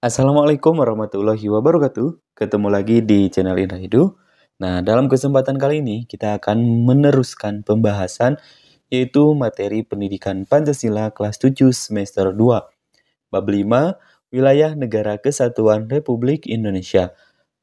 Assalamualaikum warahmatullahi wabarakatuh. Ketemu lagi di channel Indah Hidup. Nah, dalam kesempatan kali ini kita akan meneruskan pembahasan yaitu materi pendidikan Pancasila kelas 7 semester 2. Bab 5, Wilayah Negara Kesatuan Republik Indonesia.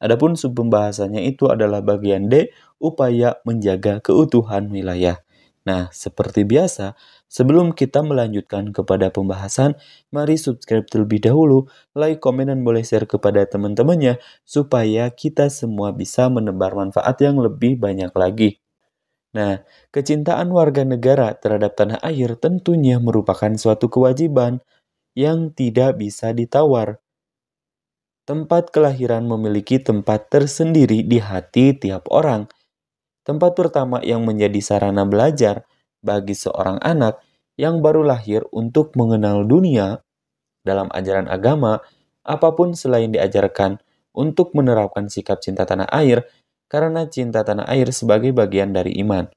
Adapun subpembahasannya itu adalah bagian D, upaya menjaga keutuhan wilayah. Nah, seperti biasa, sebelum kita melanjutkan kepada pembahasan, mari subscribe terlebih dahulu, like, komen, dan boleh share kepada teman-temannya, supaya kita semua bisa menebar manfaat yang lebih banyak lagi. Nah, kecintaan warga negara terhadap tanah air tentunya merupakan suatu kewajiban yang tidak bisa ditawar. Tempat kelahiran memiliki tempat tersendiri di hati tiap orang. Tempat pertama yang menjadi sarana belajar bagi seorang anak yang baru lahir untuk mengenal dunia dalam ajaran agama, apapun selain diajarkan untuk menerapkan sikap cinta tanah air, karena cinta tanah air sebagai bagian dari iman.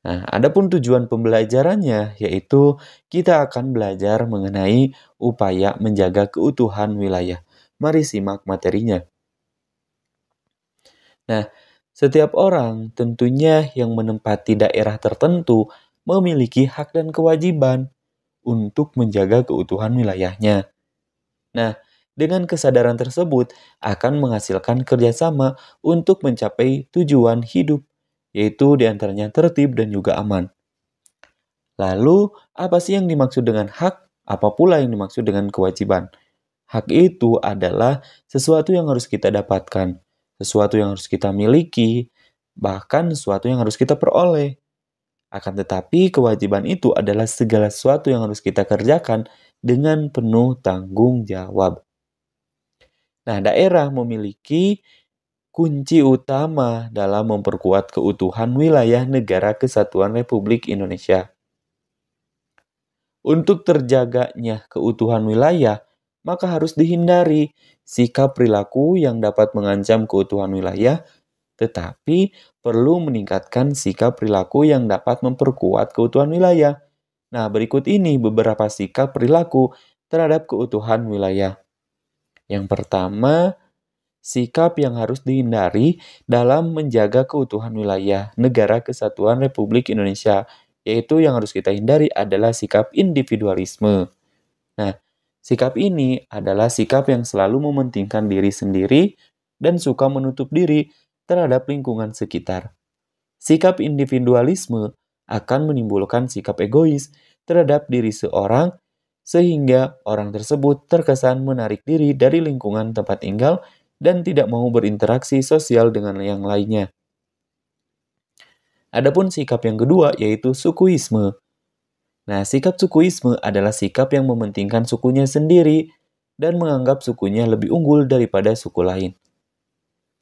Nah, adapun tujuan pembelajarannya yaitu kita akan belajar mengenai upaya menjaga keutuhan wilayah. Mari simak materinya. Nah, setiap orang tentunya yang menempati daerah tertentu memiliki hak dan kewajiban untuk menjaga keutuhan wilayahnya. Nah, dengan kesadaran tersebut akan menghasilkan kerjasama untuk mencapai tujuan hidup, yaitu diantaranya tertib dan juga aman. Lalu, apa sih yang dimaksud dengan hak? Apa pula yang dimaksud dengan kewajiban? Hak itu adalah sesuatu yang harus kita dapatkan, sesuatu yang harus kita miliki, bahkan sesuatu yang harus kita peroleh. Akan tetapi, kewajiban itu adalah segala sesuatu yang harus kita kerjakan dengan penuh tanggung jawab. Nah, daerah memiliki kunci utama dalam memperkuat keutuhan wilayah negara kesatuan Republik Indonesia. Untuk terjaganya keutuhan wilayah, maka harus dihindari sikap perilaku yang dapat mengancam keutuhan wilayah, tetapi perlu meningkatkan sikap perilaku yang dapat memperkuat keutuhan wilayah. Nah, berikut ini beberapa sikap perilaku terhadap keutuhan wilayah. Yang pertama, sikap yang harus dihindari dalam menjaga keutuhan wilayah Negara Kesatuan Republik Indonesia, yaitu yang harus kita hindari adalah sikap individualisme. Nah, sikap ini adalah sikap yang selalu mementingkan diri sendiri dan suka menutup diri terhadap lingkungan sekitar. Sikap individualisme akan menimbulkan sikap egois terhadap diri seorang, sehingga orang tersebut terkesan menarik diri dari lingkungan tempat tinggal dan tidak mau berinteraksi sosial dengan yang lainnya. Adapun sikap yang kedua yaitu sukuisme. Nah, sikap sukuisme adalah sikap yang mementingkan sukunya sendiri dan menganggap sukunya lebih unggul daripada suku lain.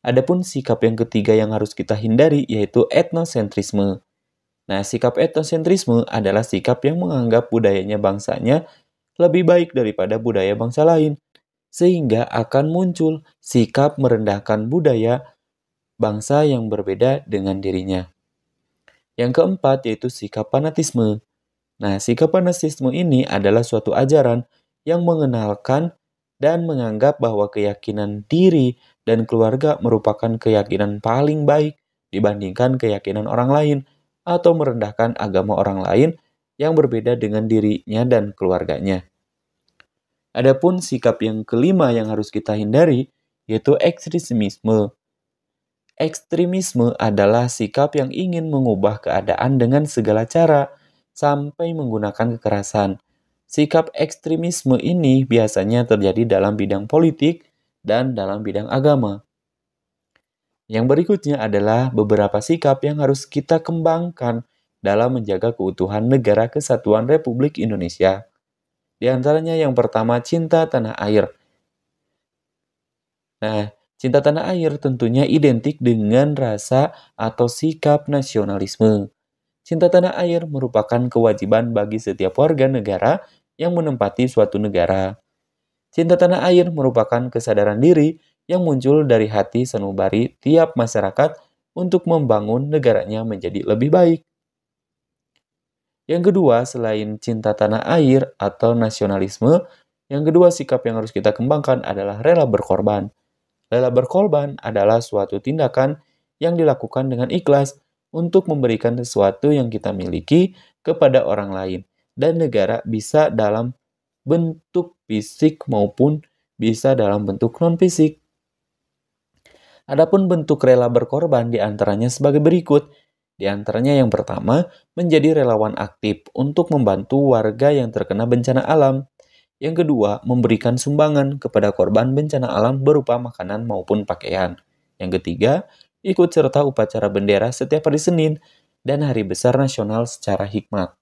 Adapun sikap yang ketiga yang harus kita hindari yaitu etnosentrisme. Nah, sikap etnosentrisme adalah sikap yang menganggap budayanya bangsanya lebih baik daripada budaya bangsa lain, sehingga akan muncul sikap merendahkan budaya bangsa yang berbeda dengan dirinya. Yang keempat yaitu sikap fanatisme. Nah, sikap fanatisme ini adalah suatu ajaran yang mengenalkan dan menganggap bahwa keyakinan diri dan keluarga merupakan keyakinan paling baik dibandingkan keyakinan orang lain, atau merendahkan agama orang lain yang berbeda dengan dirinya dan keluarganya. Adapun sikap yang kelima yang harus kita hindari yaitu ekstremisme. Ekstremisme adalah sikap yang ingin mengubah keadaan dengan segala cara sampai menggunakan kekerasan. Sikap ekstremisme ini biasanya terjadi dalam bidang politik dan dalam bidang agama. Yang berikutnya adalah beberapa sikap yang harus kita kembangkan dalam menjaga keutuhan Negara Kesatuan Republik Indonesia. Di antaranya yang pertama, cinta tanah air. Nah, cinta tanah air tentunya identik dengan rasa atau sikap nasionalisme. Cinta tanah air merupakan kewajiban bagi setiap warga negara yang menempati suatu negara. Cinta tanah air merupakan kesadaran diri yang muncul dari hati sanubari tiap masyarakat untuk membangun negaranya menjadi lebih baik. Yang kedua, selain cinta tanah air atau nasionalisme, Yang kedua, sikap yang harus kita kembangkan adalah rela berkorban. Rela berkorban adalah suatu tindakan yang dilakukan dengan ikhlas untuk memberikan sesuatu yang kita miliki kepada orang lain. Dan negara bisa dalam bentuk fisik maupun bisa dalam bentuk non-fisik. Adapun bentuk rela berkorban diantaranya sebagai berikut. Di antaranya yang pertama, menjadi relawan aktif untuk membantu warga yang terkena bencana alam. Yang kedua, memberikan sumbangan kepada korban bencana alam berupa makanan maupun pakaian. Yang ketiga, ikut serta upacara bendera setiap hari Senin dan hari besar nasional secara hikmat.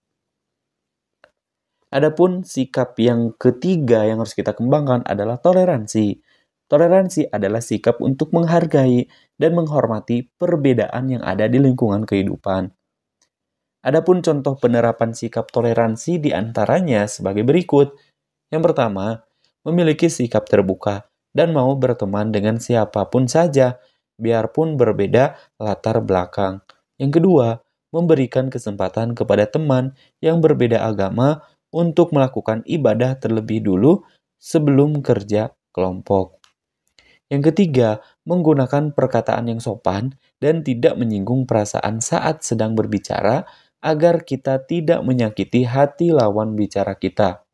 Adapun sikap yang ketiga yang harus kita kembangkan adalah toleransi. Toleransi adalah sikap untuk menghargai dan menghormati perbedaan yang ada di lingkungan kehidupan. Adapun contoh penerapan sikap toleransi diantaranya sebagai berikut. Yang pertama, memiliki sikap terbuka dan mau berteman dengan siapapun saja, biarpun berbeda latar belakang. Yang kedua, memberikan kesempatan kepada teman yang berbeda agama untuk melakukan ibadah terlebih dulu sebelum kerja kelompok. Yang ketiga, menggunakan perkataan yang sopan dan tidak menyinggung perasaan saat sedang berbicara agar kita tidak menyakiti hati lawan bicara kita.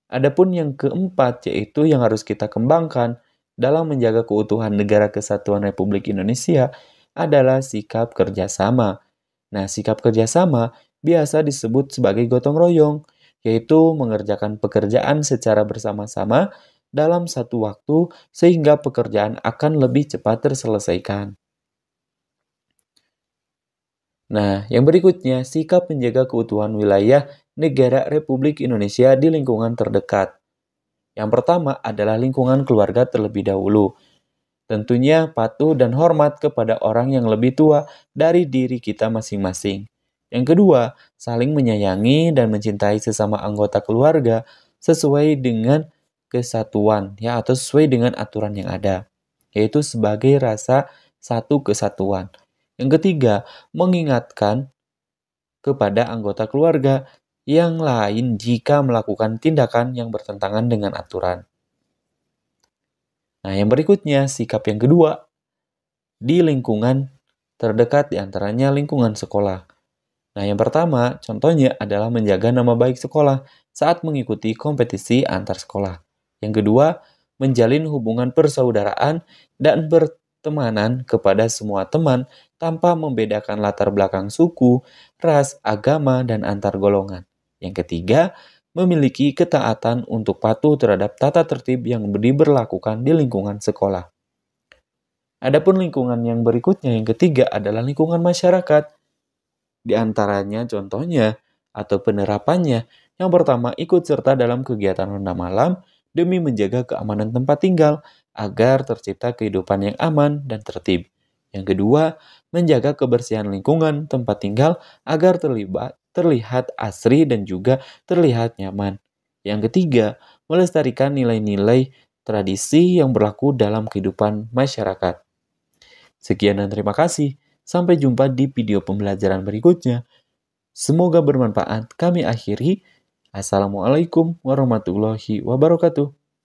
Adapun yang keempat, yaitu yang harus kita kembangkan dalam menjaga keutuhan Negara Kesatuan Republik Indonesia adalah sikap kerjasama. Nah, sikap kerjasama biasa disebut sebagai gotong royong, yaitu mengerjakan pekerjaan secara bersama-sama dalam satu waktu sehingga pekerjaan akan lebih cepat terselesaikan. Nah, yang berikutnya, sikap menjaga keutuhan wilayah negara Republik Indonesia di lingkungan terdekat. Yang pertama adalah lingkungan keluarga terlebih dahulu. Tentunya patuh dan hormat kepada orang yang lebih tua dari diri kita masing-masing. Yang kedua, saling menyayangi dan mencintai sesama anggota keluarga sesuai dengan kesatuan ya atau sesuai dengan aturan yang ada, yaitu sebagai rasa satu kesatuan. Yang ketiga, mengingatkan kepada anggota keluarga yang lain jika melakukan tindakan yang bertentangan dengan aturan. Nah, yang berikutnya, sikap yang kedua di lingkungan terdekat diantaranya lingkungan sekolah. Nah, yang pertama, contohnya adalah menjaga nama baik sekolah saat mengikuti kompetisi antar sekolah. Yang kedua, menjalin hubungan persaudaraan dan bertemanan kepada semua teman tanpa membedakan latar belakang suku, ras, agama, dan antar golongan. Yang ketiga, memiliki ketaatan untuk patuh terhadap tata tertib yang diberlakukan di lingkungan sekolah. Adapun lingkungan yang berikutnya, yang ketiga adalah lingkungan masyarakat. Di antaranya contohnya atau penerapannya, yang pertama ikut serta dalam kegiatan ronda malam demi menjaga keamanan tempat tinggal agar tercipta kehidupan yang aman dan tertib. Yang kedua, menjaga kebersihan lingkungan tempat tinggal agar terlihat asri dan juga terlihat nyaman. Yang ketiga, melestarikan nilai-nilai tradisi yang berlaku dalam kehidupan masyarakat. Sekian dan terima kasih. Sampai jumpa di video pembelajaran berikutnya. Semoga bermanfaat. Kami akhiri. Assalamualaikum warahmatullahi wabarakatuh.